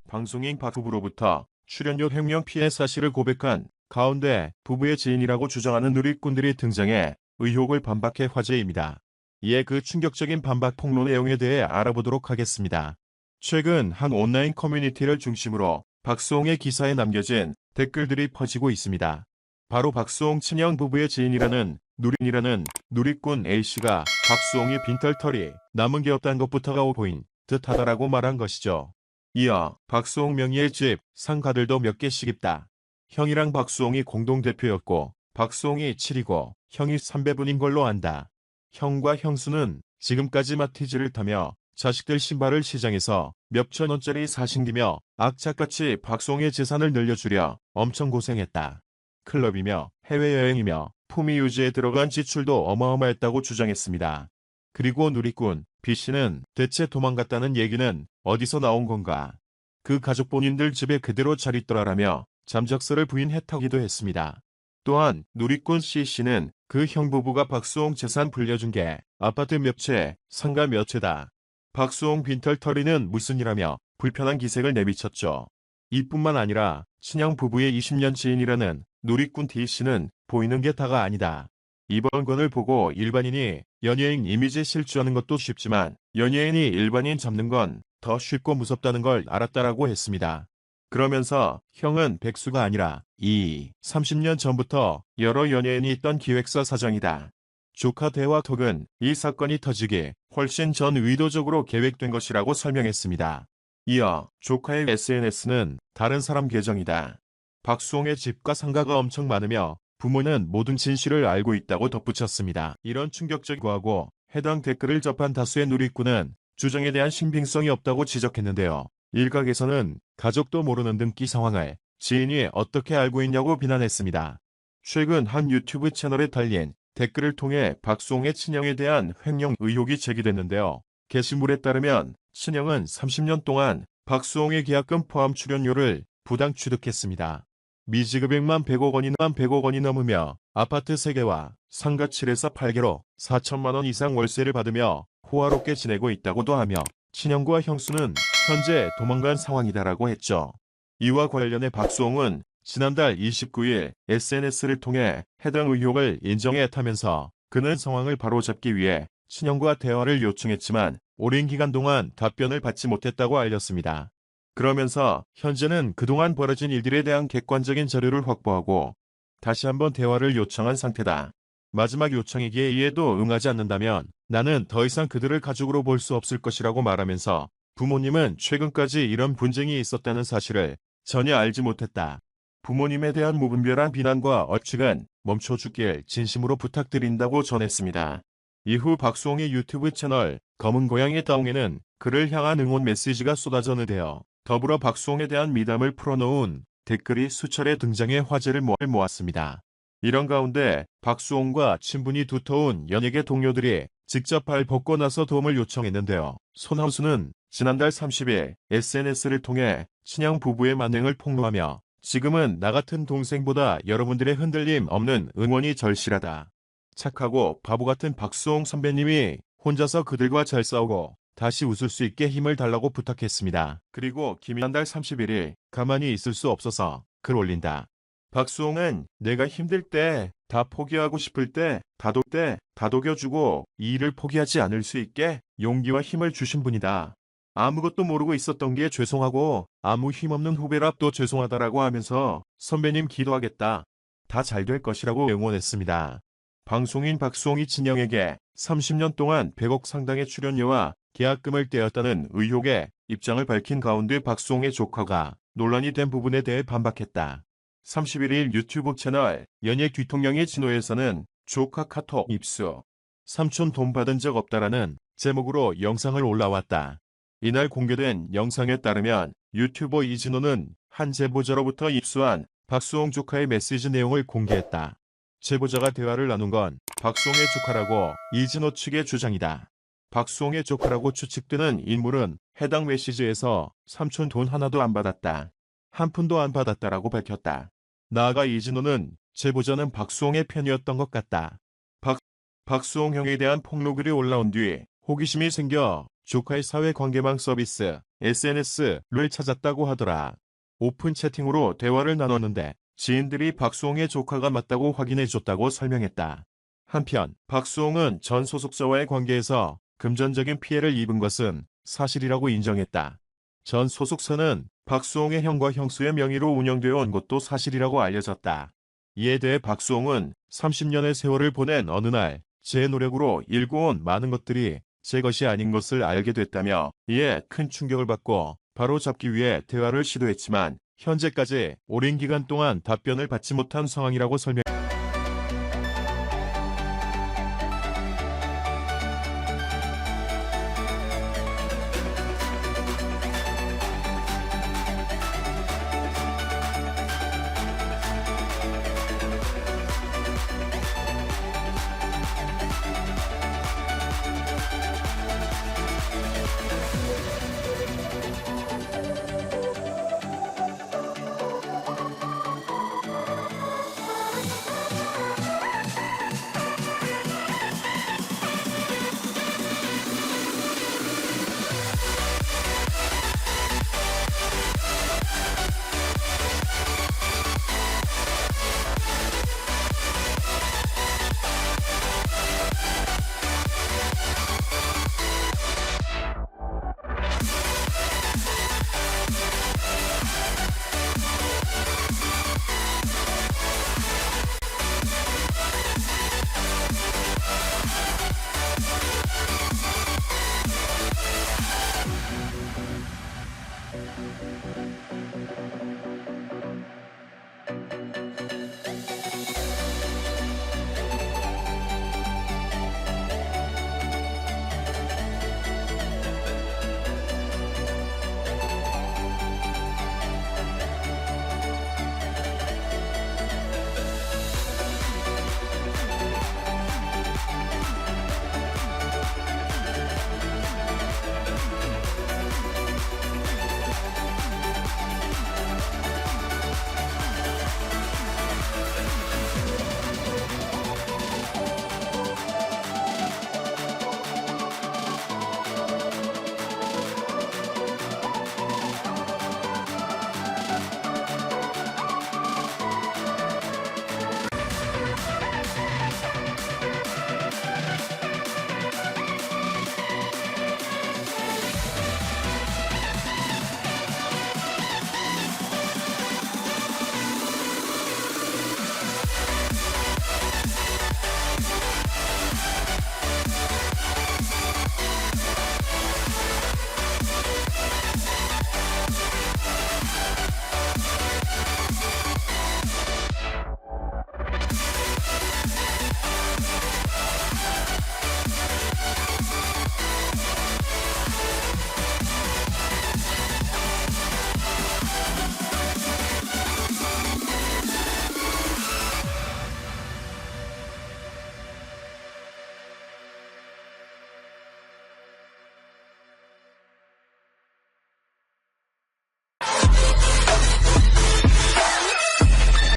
방송인 박 부부로부터 출연료 횡령 피해 사실을 고백한 가운데 부부의 지인이라고 주장하는 누리꾼들이 등장해 의혹을 반박해 화제입니다. 이에 그 충격적인 반박 폭로 내용에 대해 알아보도록 하겠습니다. 최근 한 온라인 커뮤니티를 중심으로 박수홍의 기사에 남겨진 댓글들이 퍼지고 있습니다. 바로 박수홍 친형 부부의 지인이라는 누리꾼 A씨가 박수홍이 빈털터리 남은 게 없다는 것부터가 보인 듯하다라고 말한 것이죠. 이어 박수홍 명의의 집, 상가들도 몇 개씩 있다. 형이랑 박수홍이 공동대표였고 박수홍이 7이고 형이 3배분인 걸로 안다. 형과 형수는 지금까지 마티즈를 타며 자식들 신발을 시장에서 몇천 원짜리 사신기며 악착같이 박수홍의 재산을 늘려주려 엄청 고생했다. 클럽이며 해외여행이며 품위 유지에 들어간 지출도 어마어마했다고 주장했습니다. 그리고 누리꾼 B씨는 대체 도망갔다는 얘기는 어디서 나온 건가? 그 가족 본인들 집에 그대로 잘 있더라라며 잠적설을 부인했다기도 했습니다. 또한 누리꾼 C씨는 그 형 부부가 박수홍 재산 불려준 게 아파트 몇 채, 상가 몇 채다. 박수홍 빈털터리는 무슨 일하며 불편한 기색을 내비쳤죠. 이뿐만 아니라 친형 부부의 20년 지인이라는 누리꾼 D씨는 보이는 게 다가 아니다. 이번 건을 보고 일반인이 연예인 이미지 실추하는 것도 쉽지만 연예인이 일반인 잡는 건 더 쉽고 무섭다는 걸 알았다라고 했습니다. 그러면서 형은 백수가 아니라 30년 전부터 여러 연예인이 있던 기획사 사장이다. 조카 대화 톡은 이 사건이 터지기 훨씬 전 의도적으로 계획된 것이라고 설명했습니다. 이어 조카의 SNS는 다른 사람 계정이다. 박수홍의 집과 상가가 엄청 많으며 부모는 모든 진실을 알고 있다고 덧붙였습니다. 이런 충격적이고 해당 댓글을 접한 다수의 누리꾼은 주장에 대한 신빙성이 없다고 지적했는데요. 일각에서는 가족도 모르는 등기 상황을 지인이 어떻게 알고 있냐고 비난했습니다. 최근 한 유튜브 채널에 달린 댓글을 통해 박수홍의 친형에 대한 횡령 의혹이 제기됐는데요. 게시물에 따르면 친형은 30년 동안 박수홍의 계약금 포함 출연료를 부당 취득했습니다. 미지급액만 100억 원이 넘으며 아파트 3개와 상가 7에서 8개로 4천만 원 이상 월세를 받으며 호화롭게 지내고 있다고도 하며 친형과 형수는 현재 도망간 상황이다라고 했죠. 이와 관련해 박수홍은 지난달 29일 SNS를 통해 해당 의혹을 인정했다면서 그는 상황을 바로잡기 위해 친형과 대화를 요청했지만 오랜 기간 동안 답변을 받지 못했다고 알렸습니다. 그러면서 현재는 그동안 벌어진 일들에 대한 객관적인 자료를 확보하고 다시 한번 대화를 요청한 상태다. 마지막 요청이기에 이에도 응하지 않는다면 나는 더 이상 그들을 가족으로 볼 수 없을 것이라고 말하면서 부모님은 최근까지 이런 분쟁이 있었다는 사실을 전혀 알지 못했다. 부모님에 대한 무분별한 비난과 억측은 멈춰주길 진심으로 부탁드린다고 전했습니다. 이후 박수홍의 유튜브 채널 검은 고양이 다옹에는 그를 향한 응원 메시지가 쏟아졌는데요. 더불어 박수홍에 대한 미담을 풀어놓은 댓글이 수차례 등장해 화제를 모았습니다. 이런 가운데 박수홍과 친분이 두터운 연예계 동료들이 직접 발 벗고 나서 도움을 요청했는데요. 손하우스는 지난달 30일 SNS를 통해 친형 부부의 만행을 폭로하며 지금은 나 같은 동생보다 여러분들의 흔들림 없는 응원이 절실하다. 착하고 바보 같은 박수홍 선배님이 혼자서 그들과 잘 싸우고 다시 웃을 수 있게 힘을 달라고 부탁했습니다. 그리고 지난달 31일 가만히 있을 수 없어서 글 올린다. 박수홍은 내가 힘들 때, 다 포기하고 싶을 때, 다독여주고 이 일을 포기하지 않을 수 있게 용기와 힘을 주신 분이다. 아무것도 모르고 있었던 게 죄송하고 아무 힘없는 후배라 또 죄송하다라고 하면서 선배님 기도하겠다. 다 잘 될 것이라고 응원했습니다. 방송인 박수홍이 친형에게 30년 동안 100억 상당의 출연료와 계약금을 떼었다는 의혹에 입장을 밝힌 가운데 박수홍의 조카가 논란이 된 부분에 대해 반박했다. 31일 유튜브 채널 연예 뒤통령의 진호에서는 조카 카톡 입수, 삼촌 돈 받은 적 없다라는 제목으로 영상을 올라왔다. 이날 공개된 영상에 따르면 유튜버 이진호는 한 제보자로부터 입수한 박수홍 조카의 메시지 내용을 공개했다. 제보자가 대화를 나눈 건 박수홍의 조카라고 이진호 측의 주장이다. 박수홍의 조카라고 추측되는 인물은 해당 메시지에서 삼촌 돈 하나도 안 받았다. 한 푼도 안 받았다라고 밝혔다. 나아가 이진호는 제보자는 박수홍의 편이었던 것 같다. 박수홍 형에 대한 폭로글이 올라온 뒤 호기심이 생겨 조카의 사회관계망 서비스 SNS를 찾았다고 하더라. 오픈 채팅으로 대화를 나눴는데 지인들이 박수홍의 조카가 맞다고 확인해줬다고 설명했다. 한편 박수홍은 전 소속사와의 관계에서 금전적인 피해를 입은 것은 사실이라고 인정했다. 전 소속사는 박수홍의 형과 형수의 명의로 운영되어 온 것도 사실이라고 알려졌다. 이에 대해 박수홍은 30년의 세월을 보낸 어느 날 제 노력으로 일궈온 많은 것들이 제 것이 아닌 것을 알게 됐다며 이에 큰 충격을 받고 바로 잡기 위해 대화를 시도했지만 현재까지 오랜 기간 동안 답변을 받지 못한 상황이라고 설명했다.